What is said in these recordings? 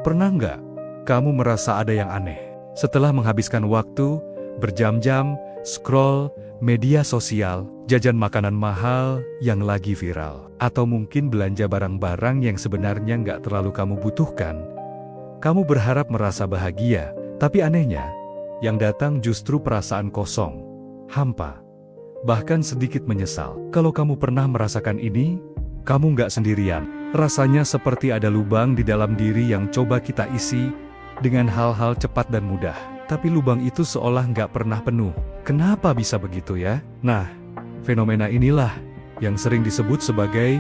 Pernah nggak kamu merasa ada yang aneh? Setelah menghabiskan waktu, berjam-jam, scroll, media sosial, jajan makanan mahal yang lagi viral, atau mungkin belanja barang-barang yang sebenarnya nggak terlalu kamu butuhkan. Kamu berharap merasa bahagia, tapi anehnya, yang datang justru perasaan kosong, hampa, bahkan sedikit menyesal. Kalau kamu pernah merasakan ini, kamu nggak sendirian. Rasanya seperti ada lubang di dalam diri yang coba kita isi dengan hal-hal cepat dan mudah. Tapi lubang itu seolah nggak pernah penuh. Kenapa bisa begitu ya? Nah, fenomena inilah yang sering disebut sebagai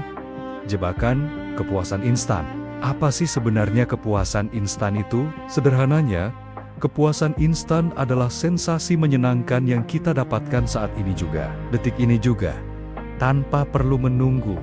jebakan kepuasan instan. Apa sih sebenarnya kepuasan instan itu? Sederhananya, kepuasan instan adalah sensasi menyenangkan yang kita dapatkan saat ini juga, detik ini juga, tanpa perlu menunggu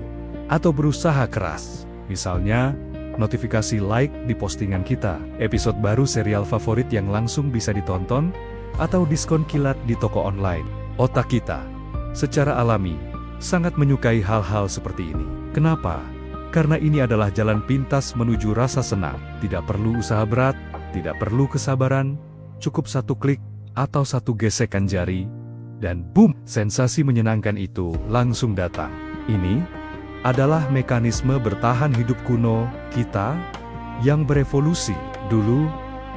atau berusaha keras. Misalnya, notifikasi like di postingan kita, episode baru serial favorit yang langsung bisa ditonton, atau diskon kilat di toko online. Otak kita, secara alami, sangat menyukai hal-hal seperti ini. Kenapa? Karena ini adalah jalan pintas menuju rasa senang. Tidak perlu usaha berat, tidak perlu kesabaran, cukup satu klik atau satu gesekan jari, dan boom, sensasi menyenangkan itu langsung datang. Ini adalah mekanisme bertahan hidup kuno kita yang berevolusi. Dulu,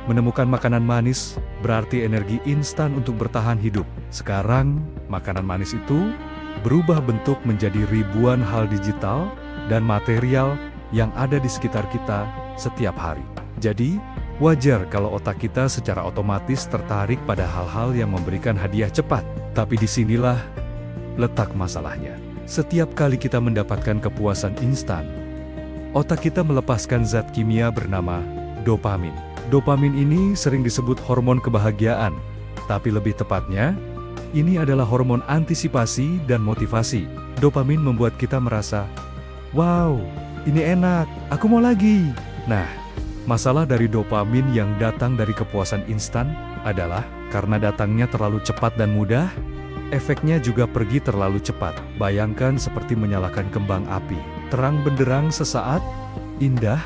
menemukan makanan manis berarti energi instan untuk bertahan hidup. Sekarang, makanan manis itu berubah bentuk menjadi ribuan hal digital dan material yang ada di sekitar kita setiap hari. Jadi, wajar kalau otak kita secara otomatis tertarik pada hal-hal yang memberikan hadiah cepat. Tapi disinilah letak masalahnya. Setiap kali kita mendapatkan kepuasan instan, otak kita melepaskan zat kimia bernama dopamin. Dopamin ini sering disebut hormon kebahagiaan, tapi lebih tepatnya, ini adalah hormon antisipasi dan motivasi. Dopamin membuat kita merasa, wow, ini enak, aku mau lagi. Nah, masalah dari dopamin yang datang dari kepuasan instan adalah karena datangnya terlalu cepat dan mudah, efeknya juga pergi terlalu cepat. Bayangkan seperti menyalakan kembang api. Terang benderang sesaat, indah,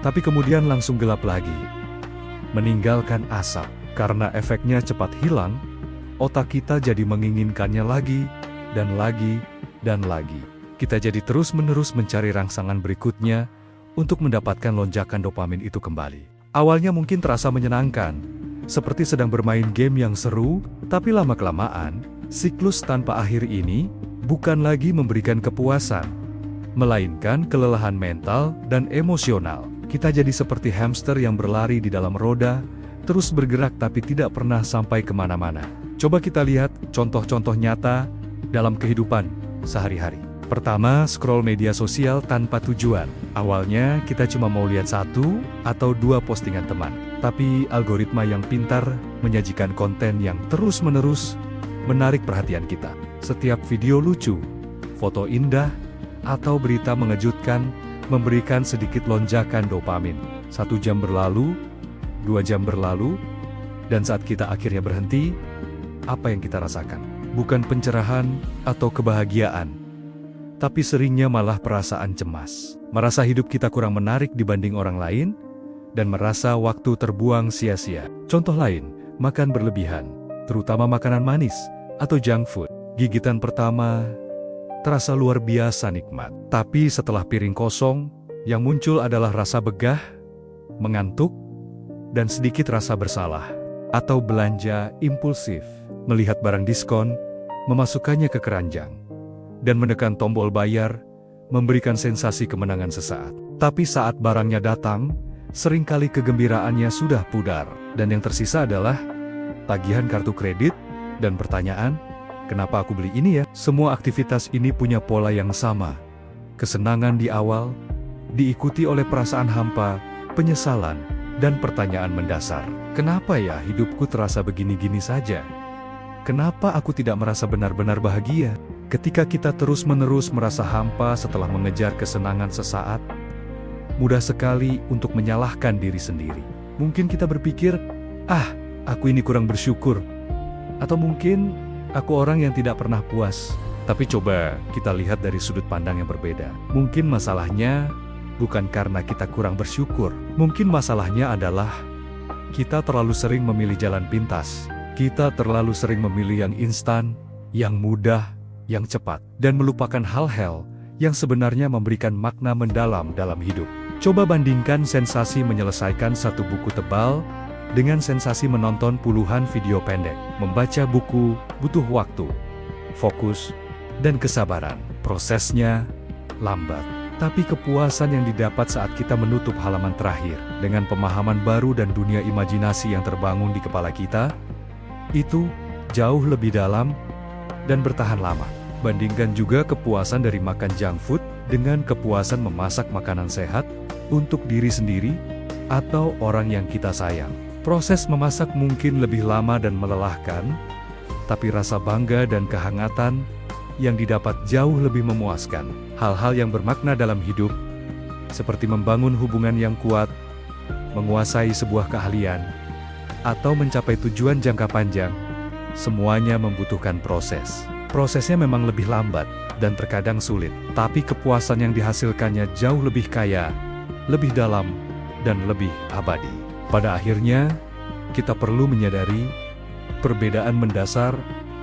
tapi kemudian langsung gelap lagi. Meninggalkan asap. Karena efeknya cepat hilang, otak kita jadi menginginkannya lagi, dan lagi, dan lagi. Kita jadi terus-menerus mencari rangsangan berikutnya untuk mendapatkan lonjakan dopamin itu kembali. Awalnya mungkin terasa menyenangkan, seperti sedang bermain game yang seru, tapi lama-kelamaan, siklus tanpa akhir ini bukan lagi memberikan kepuasan, melainkan kelelahan mental dan emosional. Kita jadi seperti hamster yang berlari di dalam roda, terus bergerak tapi tidak pernah sampai kemana-mana. Coba kita lihat contoh-contoh nyata dalam kehidupan sehari-hari. Pertama, scroll media sosial tanpa tujuan. Awalnya kita cuma mau lihat satu atau dua postingan teman. Tapi algoritma yang pintar menyajikan konten yang terus-menerus menarik perhatian kita. Setiap video lucu, foto indah, atau berita mengejutkan memberikan sedikit lonjakan dopamin. 1 jam berlalu, 2 jam berlalu, dan saat kita akhirnya berhenti, apa yang kita rasakan? Bukan pencerahan atau kebahagiaan, tapi seringnya malah perasaan cemas. Merasa hidup kita kurang menarik dibanding orang lain, dan merasa waktu terbuang sia-sia. Contoh lain, makan berlebihan, terutama makanan manis atau junk food. Gigitan pertama terasa luar biasa nikmat. Tapi setelah piring kosong, yang muncul adalah rasa begah, mengantuk, dan sedikit rasa bersalah. Atau belanja impulsif, melihat barang diskon, memasukkannya ke keranjang, dan menekan tombol bayar, memberikan sensasi kemenangan sesaat. Tapi saat barangnya datang, seringkali kegembiraannya sudah pudar, dan yang tersisa adalah tagihan kartu kredit dan pertanyaan, kenapa aku beli ini ya? Semua aktivitas ini punya pola yang sama. Kesenangan di awal, diikuti oleh perasaan hampa, penyesalan, dan pertanyaan mendasar. Kenapa ya hidupku terasa begini-gini saja? Kenapa aku tidak merasa benar-benar bahagia? Ketika kita terus-menerus merasa hampa setelah mengejar kesenangan sesaat, mudah sekali untuk menyalahkan diri sendiri. Mungkin kita berpikir, aku ini kurang bersyukur. Atau mungkin, aku orang yang tidak pernah puas. Tapi coba kita lihat dari sudut pandang yang berbeda. Mungkin masalahnya bukan karena kita kurang bersyukur. Mungkin masalahnya adalah kita terlalu sering memilih jalan pintas. Kita terlalu sering memilih yang instan, yang mudah, yang cepat, dan melupakan hal-hal yang sebenarnya memberikan makna mendalam dalam hidup. Coba bandingkan sensasi menyelesaikan satu buku tebal dengan sensasi menonton puluhan video pendek. Membaca buku butuh waktu, fokus, dan kesabaran. Prosesnya lambat, tapi kepuasan yang didapat saat kita menutup halaman terakhir dengan pemahaman baru dan dunia imajinasi yang terbangun di kepala kita, itu jauh lebih dalam dan bertahan lama. Bandingkan juga kepuasan dari makan junk food dengan kepuasan memasak makanan sehat untuk diri sendiri atau orang yang kita sayang. Proses memasak mungkin lebih lama dan melelahkan, tapi rasa bangga dan kehangatan yang didapat jauh lebih memuaskan. Hal-hal yang bermakna dalam hidup, seperti membangun hubungan yang kuat, menguasai sebuah keahlian, atau mencapai tujuan jangka panjang, semuanya membutuhkan proses. Prosesnya memang lebih lambat dan terkadang sulit, tapi kepuasan yang dihasilkannya jauh lebih kaya, lebih dalam, dan lebih abadi. Pada akhirnya, kita perlu menyadari perbedaan mendasar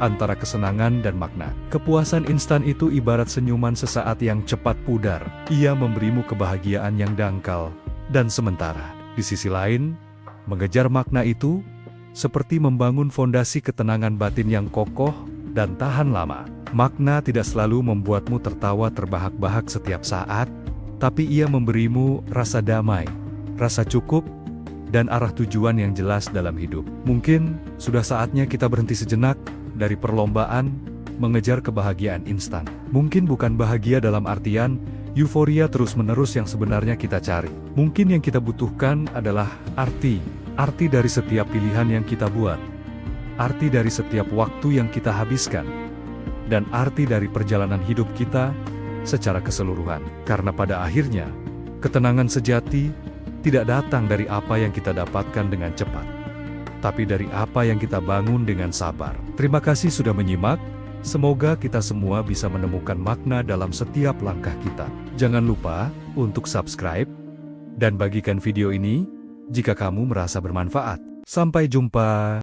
antara kesenangan dan makna. Kepuasan instan itu ibarat senyuman sesaat yang cepat pudar. Ia memberimu kebahagiaan yang dangkal dan sementara. Di sisi lain, mengejar makna itu seperti membangun fondasi ketenangan batin yang kokoh dan tahan lama. Makna tidak selalu membuatmu tertawa terbahak-bahak setiap saat, tapi ia memberimu rasa damai, rasa cukup, dan arah tujuan yang jelas dalam hidup. Mungkin sudah saatnya kita berhenti sejenak dari perlombaan mengejar kebahagiaan instan. Mungkin bukan bahagia dalam artian euforia terus-menerus yang sebenarnya kita cari. Mungkin yang kita butuhkan adalah arti dari setiap pilihan yang kita buat, arti dari setiap waktu yang kita habiskan, dan arti dari perjalanan hidup kita secara keseluruhan. Karena pada akhirnya, ketenangan sejati tidak datang dari apa yang kita dapatkan dengan cepat, tapi dari apa yang kita bangun dengan sabar. Terima kasih sudah menyimak. Semoga kita semua bisa menemukan makna dalam setiap langkah kita. Jangan lupa untuk subscribe dan bagikan video ini jika kamu merasa bermanfaat. Sampai jumpa.